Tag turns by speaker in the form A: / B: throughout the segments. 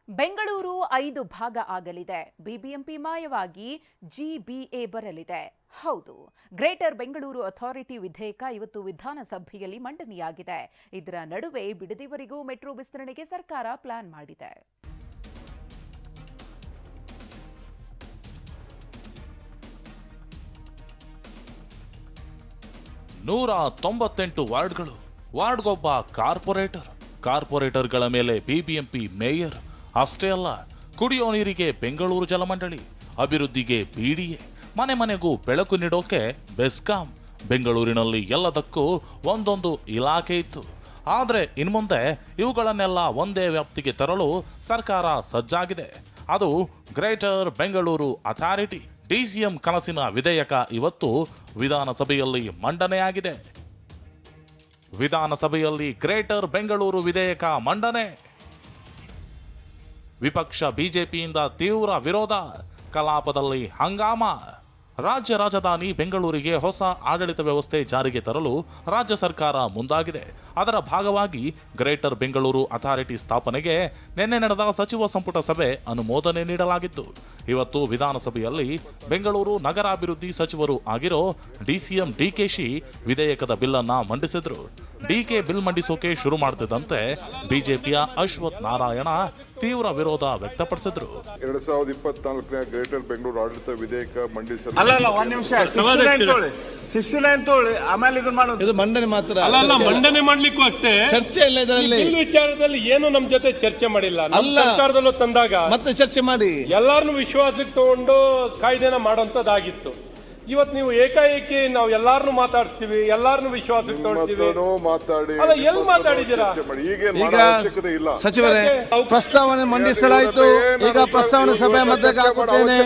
A: ಬೆಂಗಳೂರು 5 ಭಾಗ ಆಗಲಿದೆ. BBMP ಮಾಯವಾಗಿ GBA ಬರಲಿದೆ. ಹೌದು, ಗ್ರೇಟರ್ ಬೆಂಗಳೂರು ಅಥಾರಿಟಿ ವಿಧೇಯಕ ಇವತ್ತು ವಿಧಾನಸಭೆಯಲ್ಲಿ ಮಂಡನೆಯಾಗಿದೆ. ಇದರ ನಡುವೆ ಬಿಡದಿವರೆಗೂ ಮೆಟ್ರೋ ವಿಸ್ತರಣೆಗೆ ಸರ್ಕಾರ ಪ್ಲಾನ್ ಮಾಡಿದೆ.
B: ನೂರ 98 ವಾರ್ಡ್ಗಳು, ವಾರ್ಡ್ಗೊಬ್ಬ ಕಾರ್ಪೊರೇಟರ್ಗಳ ಮೇಲೆ ಬಿಬಿಎಂಪಿ ಮೇಯರ್. ಅಷ್ಟೇ ಅಲ್ಲ, ಕುಡಿಯೋ ನೀರಿಗೆ ಬೆಂಗಳೂರು ಜಲಮಂಡಳಿ, ಅಭಿವೃದ್ಧಿಗೆ ಬಿಡಿಎ, ಮನೆ ಮನೆಗೂ ಬೆಳಕು ನೀಡೋಕೆ ಬೆಸ್ಕಾಂ. ಬೆಂಗಳೂರಿನಲ್ಲಿ ಎಲ್ಲದಕ್ಕೂ ಒಂದೊಂದು ಇಲಾಖೆ ಇತ್ತು. ಆದರೆ ಇನ್ಮುಂದೆ ಇವುಗಳನ್ನೆಲ್ಲ ಒಂದೇ ವ್ಯಾಪ್ತಿಗೆ ತರಲು ಸರ್ಕಾರ ಸಜ್ಜಾಗಿದೆ. ಅದು ಗ್ರೇಟರ್ ಬೆಂಗಳೂರು ಅಥಾರಿಟಿ. ಡಿಸಿಎಂ ಕನಸಿನ ವಿಧೇಯಕ ಇವತ್ತು ವಿಧಾನಸಭೆಯಲ್ಲಿ ಮಂಡನೆಯಾಗಿದೆ. ವಿಧಾನಸಭೆಯಲ್ಲಿ ಗ್ರೇಟರ್ ಬೆಂಗಳೂರು ವಿಧೇಯಕ ಮಂಡನೆ. ವಿಪಕ್ಷ ಬಿಜೆಪಿಯಿಂದ ತೀವ್ರ ವಿರೋಧ, ಕಲಾಪದಲ್ಲಿ ಹಂಗಾಮ. ರಾಜ್ಯ ರಾಜಧಾನಿ ಬೆಂಗಳೂರಿಗೆ ಹೊಸ ಆಡಳಿತ ವ್ಯವಸ್ಥೆ ಜಾರಿಗೆ ತರಲು ರಾಜ್ಯ ಸರ್ಕಾರ ಮುಂದಾಗಿದೆ. ಅದರ ಭಾಗವಾಗಿ ಗ್ರೇಟರ್ ಬೆಂಗಳೂರು ಅಥಾರಿಟಿ ಸ್ಥಾಪನೆಗೆ ನಿನ್ನೆ ನಡೆದ ಸಚಿವ ಸಂಪುಟ ಸಭೆ ಅನುಮೋದನೆ ನೀಡಲಾಗಿತ್ತು. ಇವತ್ತು ವಿಧಾನಸಭೆಯಲ್ಲಿ ಬೆಂಗಳೂರು ನಗರಾಭಿವೃದ್ಧಿ ಸಚಿವರು ಆಗಿರೋ ಡಿಸಿಎಂ ಡಿಕೆಶಿ ವಿಧೇಯಕದ ಬಿಲ್ ಅನ್ನ ಮಂಡಿಸಿದ್ರು. ಡಿಕೆ ಬಿಲ್ ಮಂಡಿಸೋಕೆ ಶುರು ಮಾಡ್ತಿದ್ದಂತೆ ಬಿಜೆಪಿಯ ಅಶ್ವಥ್ ನಾರಾಯಣ ತೀವ್ರ ವಿರೋಧ ವ್ಯಕ್ತಪಡಿಸಿದ್ರು.
C: 2024ನೇ ಗ್ರೇಟರ್ ಬೆಂಗಳೂರು ಆಡಳಿತ ವಿಧೇಯಕ ಮಂಡಿಸಲು
D: ಮಂಡನೆ ಮಾತ್ರ
E: ಮಂಡನೆ ಮಾಡ್ಲಿಕ್ಕೂ ಅಷ್ಟೇ
D: ಚರ್ಚೆ ಇಲ್ಲ. ಇದರಲ್ಲಿ
E: ವಿಚಾರದಲ್ಲಿ ಏನು ನಮ್ ಜೊತೆ ಚರ್ಚೆ ಮಾಡಿಲ್ಲ. ಸರ್ಕಾರದಲ್ಲೂ ತಂದಾಗ
D: ಮತ್ತೆ ಚರ್ಚೆ ಮಾಡಿ
E: ಎಲ್ಲಾರನ್ನು ವಿಶ್ವಾಸಕ್ಕೆ ತಗೊಂಡು ಕಾಯ್ದೆನ ಮಾಡೋಂಥದ್ದಾಗಿತ್ತು. ಇವತ್ತು ನೀವು ಏಕಾಏಕಿ ನಾವು ಎಲ್ಲಾರನ್ನು ಮಾತಾಡಿಸ್ತೀವಿ, ಎಲ್ಲಾರನ್ನು ವಿಶ್ವಾಸಕ್ಕೆ ತಗೊಳ್ತೀವಿ. ಅಲ್ಲ, ಎಲ್ಲಿ ಮಾತಾಡಿದ್ದೀರಾ?
D: ಈಗ ಸಚಿವರೇ ಪ್ರಸ್ತಾವನೆ ಮಂಡಿಸಲಾಯಿತು. ಈಗ ಪ್ರಸ್ತಾವನೆ ಸಭೆ ಮಧ್ಯಕ್ಕೆ ಹಾಕುತ್ತೇನೆ.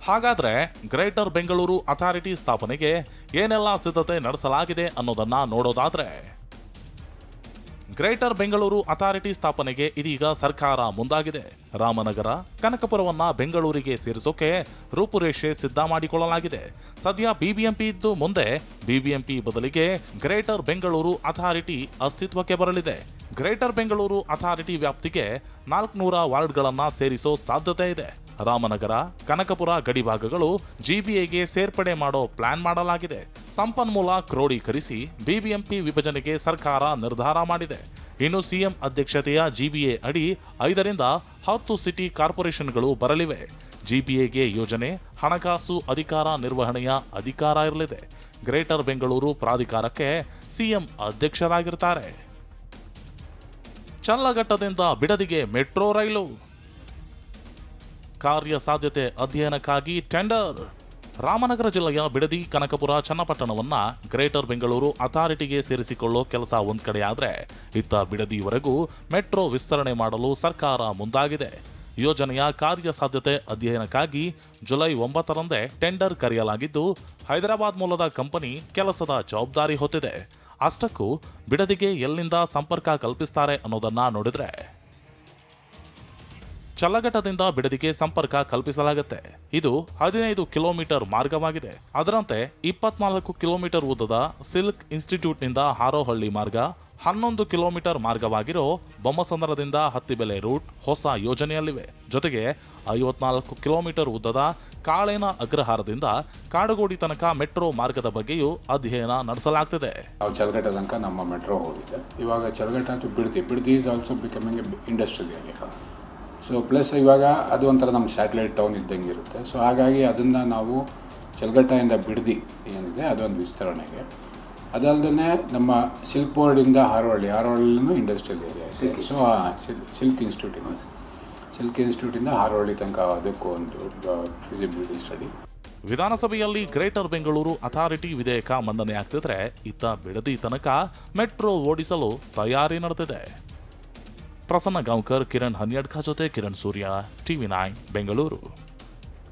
B: ಹಾಗಾದ್ರೆ ಗ್ರೇಟರ್ ಬೆಂಗಳೂರು ಅಥಾರಿಟಿ ಸ್ಥಾಪನೆಗೆ ಏನೆಲ್ಲ ಸಿದ್ಧತೆ ನಡೆಸಲಾಗಿದೆ ಅನ್ನೋದನ್ನ ನೋಡೋದಾದ್ರೆ, ಗ್ರೇಟರ್ ಬೆಂಗಳೂರು ಅಥಾರಿಟಿ ಸ್ಥಾಪನೆಗೆ ಇದೀಗ ಸರ್ಕಾರ ಮುಂದಾಗಿದೆ. ರಾಮನಗರ, ಕನಕಪುರವನ್ನ ಬೆಂಗಳೂರಿಗೆ ಸೇರಿಸೋಕೆ ರೂಪುರೇಷೆ ಸಿದ್ಧ ಮಾಡಿಕೊಳ್ಳಲಾಗಿದೆ. ಸದ್ಯ ಬಿಬಿಎಂಪಿ ಇದ್ದು ಮುಂದೆ ಬಿಬಿಎಂಪಿ ಬದಲಿಗೆ ಗ್ರೇಟರ್ ಬೆಂಗಳೂರು ಅಥಾರಿಟಿ ಅಸ್ತಿತ್ವಕ್ಕೆ ಬರಲಿದೆ. ಗ್ರೇಟರ್ ಬೆಂಗಳೂರು ಅಥಾರಿಟಿ ವ್ಯಾಪ್ತಿಗೆ 400 ವಾರ್ಡ್ಗಳನ್ನ ಸೇರಿಸೋ ಸಾಧ್ಯತೆ ಇದೆ. ರಾಮನಗರ, ಕನಕಪುರ ಗಡಿಭಾಗಗಳು ಜಿಬಿಎಗೆ ಸೇರ್ಪಡೆ ಮಾಡೋ ಪ್ಲಾನ್ ಮಾಡಲಾಗಿದೆ. ಸಂಪನ್ಮೂಲ ಕ್ರೋಢೀಕರಿಸಿ ಬಿಬಿಎಂಪಿ ವಿಭಜನೆಗೆ ಸರ್ಕಾರ ನಿರ್ಧಾರ ಮಾಡಿದೆ. ಇನ್ನು ಸಿಎಂ ಅಧ್ಯಕ್ಷತೆಯ ಜಿಬಿಎ ಅಡಿ 5ರಿಂದ 10 ಸಿಟಿ ಕಾರ್ಪೊರೇಷನ್ಗಳು ಬರಲಿವೆ. ಜಿಬಿಎಗೆ ಯೋಜನೆ, ಹಣಕಾಸು, ಅಧಿಕಾರ ನಿರ್ವಹಣೆಯ ಅಧಿಕಾರ ಇರಲಿದೆ. ಗ್ರೇಟರ್ ಬೆಂಗಳೂರು ಪ್ರಾಧಿಕಾರಕ್ಕೆ ಸಿಎಂ ಅಧ್ಯಕ್ಷರಾಗಿರ್ತಾರೆ. ಚಲ್ಲಘಟ್ಟದಿಂದ ಬಿಡದಿಗೆ ಮೆಟ್ರೋ ರೈಲು ಕಾರ್ಯಸಾಧ್ಯತೆ ಅಧ್ಯಯನಕ್ಕಾಗಿ ಟೆಂಡರ್. ರಾಮನಗರ ಜಿಲ್ಲೆಯ ಬಿಡದಿ, ಕನಕಪುರ, ಚನ್ನಪಟ್ಟಣವನ್ನ ಗ್ರೇಟರ್ ಬೆಂಗಳೂರು ಅಥಾರಿಟಿಗೆ ಸೇರಿಸಿಕೊಳ್ಳೋ ಕೆಲಸ ಒಂದ್ ಕಡೆ ಆದ್ರೆ, ಇತ್ತ ಬಿಡದಿವರೆಗೂ ಮೆಟ್ರೋ ವಿಸ್ತರಣೆ ಮಾಡಲು ಸರ್ಕಾರ ಮುಂದಾಗಿದೆ. ಯೋಜನೆಯ ಕಾರ್ಯಸಾಧ್ಯತೆ ಅಧ್ಯಯನಕ್ಕಾಗಿ ಜುಲೈ 9ರಂದೇ ಟೆಂಡರ್ ಕರೆಯಲಾಗಿದ್ದು, ಹೈದರಾಬಾದ್ ಮೂಲದ ಕಂಪನಿ ಕೆಲಸದ ಜವಾಬ್ದಾರಿ ಹೊತ್ತಿದೆ. ಅಷ್ಟಕ್ಕೂ ಬಿಡದಿಗೆ ಎಲ್ಲಿಂದ ಸಂಪರ್ಕ ಕಲ್ಪಿಸ್ತಾರೆ ಅನ್ನೋದನ್ನ ನೋಡಿದ್ರೆ, ಚಲ್ಲಘಟ್ಟದಿಂದ ಬಿಡದಿಗೆ ಸಂಪರ್ಕ ಕಲ್ಪಿಸಲಾಗುತ್ತೆ. ಇದು 15 ಕಿಲೋಮೀಟರ್ ಮಾರ್ಗವಾಗಿದೆ. ಅದರಂತೆ 24 ಕಿಲೋಮೀಟರ್ ಉದ್ದದ ಸಿಲ್ಕ್ ಇನ್ಸ್ಟಿಟ್ಯೂಟ್ನಿಂದ ಹಾರೋಹಳ್ಳಿ ಮಾರ್ಗ, 11 ಕಿಲೋಮೀಟರ್ ಮಾರ್ಗವಾಗಿರೋ ಬೊಮ್ಮಸಂದ್ರದಿಂದ ಹತ್ತಿಬೆಲೆ ರೂಟ್ ಹೊಸ ಯೋಜನೆಯಲ್ಲಿವೆ. ಜೊತೆಗೆ 54 ಕಿಲೋಮೀಟರ್ ಉದ್ದದ ಕಾಳೇನ ಅಗ್ರಹಾರದಿಂದ ಕಾಡುಗೋಡಿ ತನಕ ಮೆಟ್ರೋ ಮಾರ್ಗದ ಬಗ್ಗೆಯೂ ಅಧ್ಯಯನ ನಡೆಸಲಾಗ್ತಿದೆ.
F: ನಾವು ಚಲ್ಲಘಟ್ಟ ತನಕ ನಮ್ಮ ಮೆಟ್ರೋ ಹೋಗಿದೆ. ಇವಾಗ Challaghatta to Bidadi is also becoming industrial area. So plus ಇವಾಗ ಅದು ಒಂಥರ ನಮ್ಮ ಸ್ಯಾಟಲೈಟ್ ಟೌನ್ ಇದ್ದಂಗೆ ಇರುತ್ತೆ. ಸೊ ಹಾಗಾಗಿ ಅದನ್ನು ನಾವು ಚಲ್ಲಘಟ್ಟದಿಂದ ಬಿಡದಿ ಏನಿದೆ ಅದೊಂದು ವಿಸ್ತರಣೆಗೆ, ಅದಲ್ಲದೆ ನಮ್ಮ ಸಿಲ್ಕ್ ಬೋರ್ಡಿಂದ ಹಾರೋಹಳ್ಳಿನೂ ಇಂಡಸ್ಟ್ರಿಯಲ್ ಏರಿಯಾ ಇದೆ. ಸೊ ಸಿಲ್ಕ್ ಇನ್ಸ್ಟಿಟ್ಯೂಟಿಂದ ಹಾರೋಹಳ್ಳಿ ತನಕ ಅದಕ್ಕೂ ಒಂದು ಫಿಸಿಬಿಲಿಟಿ ಸ್ಟಡಿ.
B: ವಿಧಾನಸಭೆಯಲ್ಲಿ ಗ್ರೇಟರ್ ಬೆಂಗಳೂರು ಅಥಾರಿಟಿ ವಿಧೇಯಕ ಮಂಡನೆ ಆಗ್ತಿದ್ರೆ, ಇತ್ತ ಬಿಡದಿ ತನಕ ಮೆಟ್ರೋ ಓಡಿಸಲು ತಯಾರಿ ನಡೆದಿದೆ. ಪ್ರಸನ್ನ ಗಾಂವ್ಕರ್, ಕಿರಣ್ ಹನ್ಯಡ್ಕ ಜೊತೆ ಕಿರಣ್ ಸೂರ್ಯ, ಟಿವಿ9 ಬೆಂಗಳೂರು.